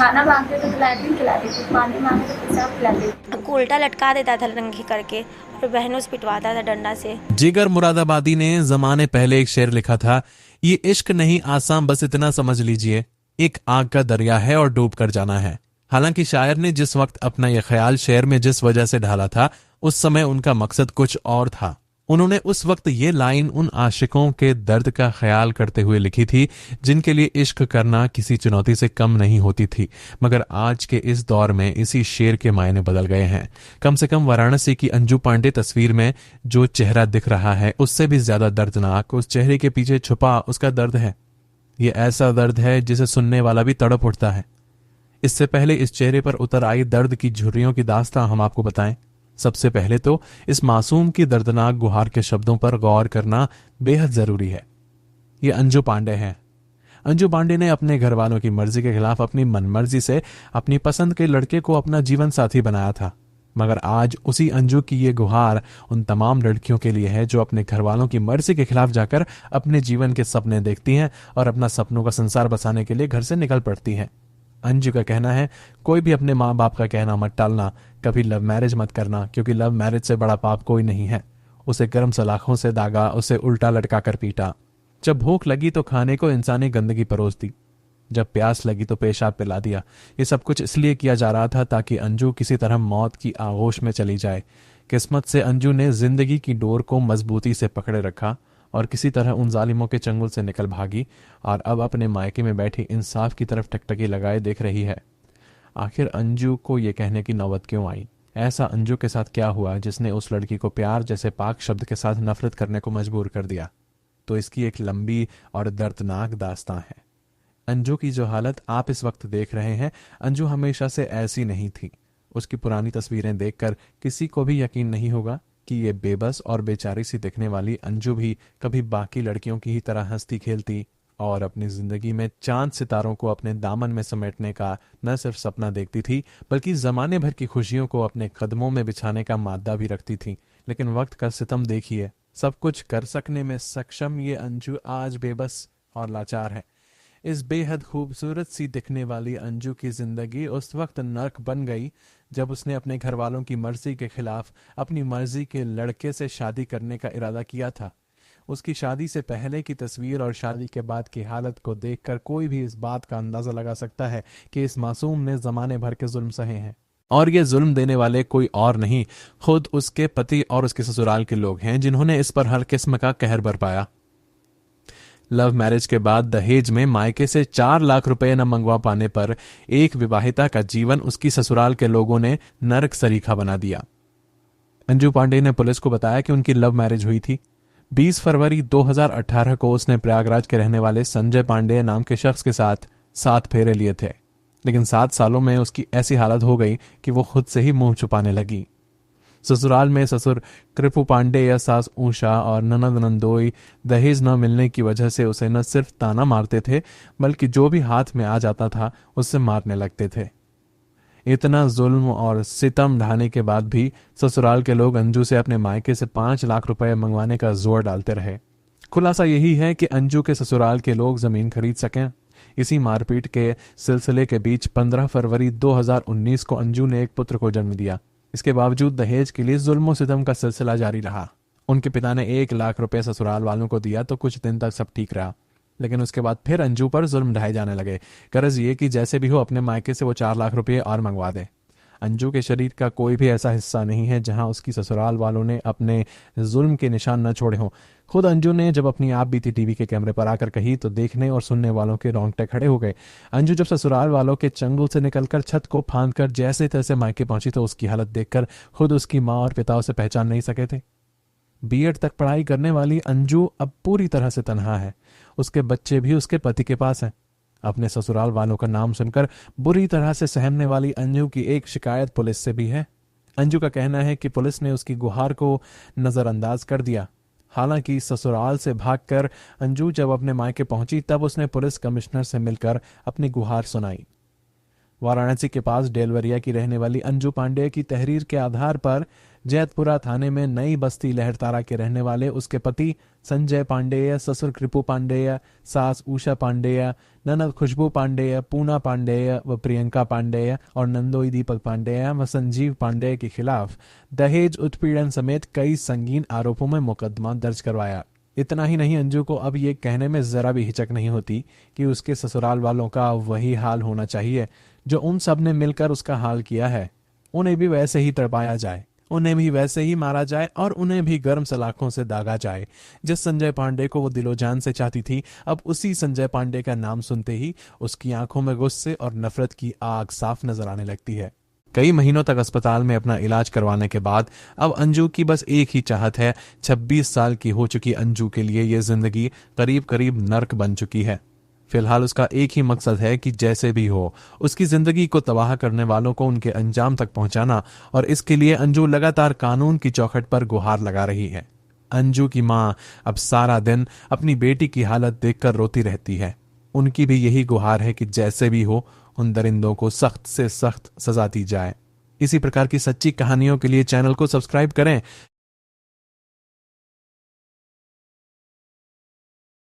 खाना मांगते तो खिला देती, पानी मांगे तो पेशाब पिला देती। को उल्टा लटका देता था नंगी करके और बहनों से पिटवाता था डंडा से। जिगर मुरादाबादी ने जमाने पहले एक शेर लिखा था, ये इश्क नहीं आसाम बस इतना समझ लीजिए, एक आग का दरिया है और डूब कर जाना है। हालांकि शायर ने जिस वक्त अपना यह ख्याल शेर में जिस वजह से ढाला था, उस समय उनका मकसद कुछ और था। उन्होंने उस वक्त ये लाइन उन आशिकों के दर्द का ख्याल करते हुए लिखी थी जिनके लिए इश्क करना किसी चुनौती से कम नहीं होती थी। मगर आज के इस दौर में इसी शेर के मायने बदल गए हैं। कम से कम वाराणसी की अंजू पांडे तस्वीर में जो चेहरा दिख रहा है उससे भी ज्यादा दर्दनाक उस चेहरे के पीछे छुपा उसका दर्द है। ये ऐसा दर्द है जिसे सुनने वाला भी तड़प उठता है। इससे पहले इस चेहरे पर उतर आई दर्द की झुर्रियों की दास्तां हम आपको बताएं। सबसे पहले तो इस मासूम की दर्दनाक गुहार के शब्दों पर गौर करना बेहद जरूरी है। ये अंजू पांडे हैं। अंजू पांडे ने अपने घर वालों की मर्जी के खिलाफ अपनी मनमर्जी से अपनी पसंद के लड़के को अपना जीवन साथी बनाया था। मगर आज उसी अंजू की ये गुहार उन तमाम लड़कियों के लिए है जो अपने घर वालों की मर्जी के खिलाफ जाकर अपने जीवन के सपने देखती हैं और अपना सपनों का संसार बसाने के लिए घर से निकल पड़ती हैं। अंजू का कहना है, कोई भी अपने माँ बाप का कहना मत टालना, कभी लव मैरिज मत करना, क्योंकि लव मैरिज से बड़ा पाप कोई नहीं है। उसे गर्म सलाखों से दागा, उसे उल्टा लटका कर पीटा। जब भूख लगी तो खाने को इंसानी गंदगी परोस दी, जब प्यास लगी तो पेशाब पिला दिया। ये सब कुछ इसलिए किया जा रहा था ताकि अंजू किसी तरह मौत की आगोश में चली जाए। किस्मत से अंजू ने जिंदगी की डोर को मजबूती से पकड़े रखा और किसी तरह उन जालिमों के चंगुल से निकल भागी और अब अपने मायके में बैठी इंसाफ की तरफ टकटकी लगाए देख रही है। आखिर अंजू को यह कहने की नौबत क्यों आई? ऐसा अंजू के साथ क्या हुआ जिसने उस लड़की को प्यार जैसे पाक शब्द के साथ नफरत करने को मजबूर कर दिया? तो इसकी एक लंबी और दर्दनाक दास्तां है। अंजू की जो हालत आप इस वक्त देख रहे हैं, अंजू हमेशा से ऐसी नहीं थी। उसकी पुरानी तस्वीरें देखकर किसी को भी यकीन नहीं होगा कि ये बेबस और बेचारी सी दिखने वाली अंजू भी कभी बाकी लड़कियों की ही तरह हंसती खेलती और अपनी जिंदगी में चांद सितारों को अपने दामन में समेटने का न सिर्फ सपना देखती थी बल्कि जमाने भर की खुशियों को अपने कदमों में बिछाने का मादा भी रखती थी। लेकिन वक्त का सितम देखिए, सब कुछ कर सकने में सक्षम ये अंजू आज बेबस और लाचार है। इस बेहद खूबसूरत सी दिखने वाली अंजू की जिंदगी उस वक्त नर्क बन गई जब उसने अपने घर वालों की मर्जी के खिलाफ अपनी मर्जी के लड़के से शादी करने का इरादा किया था। उसकी शादी से पहले की तस्वीर और शादी के बाद की हालत को देखकर कोई भी इस बात का अंदाजा लगा सकता है कि इस मासूम ने जमाने भर के जुल्म सहे हैं। और ये जुल्म देने वाले कोई और नहीं, खुद उसके पति और उसके ससुराल के लोग हैं जिन्होंने इस पर हर किस्म का कहर बरपाया। लव मैरिज के बाद दहेज में मायके से 4 लाख रुपए न मंगवा पाने पर एक विवाहिता का जीवन उसकी ससुराल के लोगों ने नरक सरीखा बना दिया। अंजू पांडे ने पुलिस को बताया कि उनकी लव मैरिज हुई थी। 20 फरवरी 2018 को उसने प्रयागराज के रहने वाले संजय पांडे नाम के शख्स के साथ 7 फेरे लिए थे। लेकिन 7 सालों में उसकी ऐसी हालत हो गई कि वो खुद से ही मुंह छुपाने लगी। ससुराल में ससुर कृपु पांडे या सास ऊषा और ननद नंदोई दहेज न मिलने की वजह से उसे न सिर्फ ताना मारते थे बल्कि जो भी हाथ में आ जाता था उससे मारने लगते थे। इतना जुल्म और सितम ढाने के बाद भी ससुराल के लोग अंजू से अपने मायके से 5 लाख रुपए मंगवाने का जोर डालते रहे। खुलासा यही है कि अंजू के ससुराल के लोग जमीन खरीद सकें। इसी मारपीट के सिलसिले के बीच 15 फरवरी 2019 को अंजू ने एक पुत्र को जन्म दिया। इसके बावजूद दहेज के लिए जुल्म सितम का सिलसिला जारी रहा। उनके पिता ने 1 लाख रुपए ससुराल वालों को दिया तो कुछ दिन तक सब ठीक रहा, लेकिन उसके बाद फिर अंजू पर जुल्म ढाए जाने लगे। गरज ये कि जैसे भी हो अपने मायके से वो 4 लाख रुपए और मंगवा दे। अंजू के शरीर का कोई भी ऐसा हिस्सा नहीं है जहां उसकी ससुराल वालों ने अपने जुल्म के निशान न छोड़े हों। खुद अंजू ने जब अपनी आप बीती टीवी के कैमरे पर आकर कही तो देखने और सुनने वालों के रोंगटे खड़े हो गए। अंजू जब ससुराल वालों के चंगुल से निकलकर छत को फांदकर जैसे तैसे मायके पहुंची तो उसकी हालत देखकर खुद उसकी माँ और पिता उसे पहचान नहीं सके थे। बीएड तक पढ़ाई करने वाली अंजू अब पूरी तरह से तन्हा है। उसके बच्चे भी उसके पति के पास हैं। अपने ससुराल वालों का नाम सुनकर बुरी तरह से सहमने वाली अंजू की एक शिकायत पुलिस से भी है। अंजू का कहना है कि पुलिस ने उसकी गुहार को नजरअंदाज कर दिया। हालांकि ससुराल से भागकर अंजू जब अपने मायके पहुंची तब उसने पुलिस कमिश्नर से मिलकर अपनी गुहार सुनाई। वाराणसी के पास डेलवरिया की रहने वाली अंजू पांडे की तहरीर के आधार पर जैतपुरा थाने में नई बस्ती लहरतारा के रहने वाले उसके पति संजय पांडेय, ससुर कृपू पांडेय, सास उषा पांडेय, ननद खुशबू पांडेय, पूना पांडेय व प्रियंका पांडेय और नंदोई दीपक पांडेय व संजीव पांडेय के खिलाफ दहेज उत्पीड़न समेत कई संगीन आरोपों में मुकदमा दर्ज करवाया। इतना ही नहीं, अंजू को अब ये कहने में जरा भी हिचक नहीं होती कि उसके ससुराल वालों का वही हाल होना चाहिए जो उन सब ने मिलकर उसका हाल किया है। उन्हें भी वैसे ही तड़पाया जाए, उन्हें भी वैसे ही मारा जाए और उन्हें भी गर्म सलाखों से दागा जाए। जिस संजय पांडे को वो दिलो जान से चाहती थी, अब उसी संजय पांडे का नाम सुनते ही उसकी आंखों में गुस्से और नफरत की आग साफ नजर आने लगती है। कई महीनों तक अस्पताल में अपना इलाज करवाने के बाद अब अंजू की बस एक ही चाहत है। 26 साल की हो चुकी अंजू के लिए ये जिंदगी करीब करीब नर्क बन चुकी है। फिलहाल उसका एक ही मकसद है कि जैसे भी हो उसकी जिंदगी को तबाह करने वालों को उनके अंजाम तक पहुंचाना, और इसके लिए अंजू लगातार कानून की चौखट पर गुहार लगा रही है। अंजू की मां अब सारा दिन अपनी बेटी की हालत देखकर रोती रहती है। उनकी भी यही गुहार है कि जैसे भी हो उन दरिंदों को सख्त से सख्त सजा दी जाए। इसी प्रकार की सच्ची कहानियों के लिए चैनल को सब्सक्राइब करें।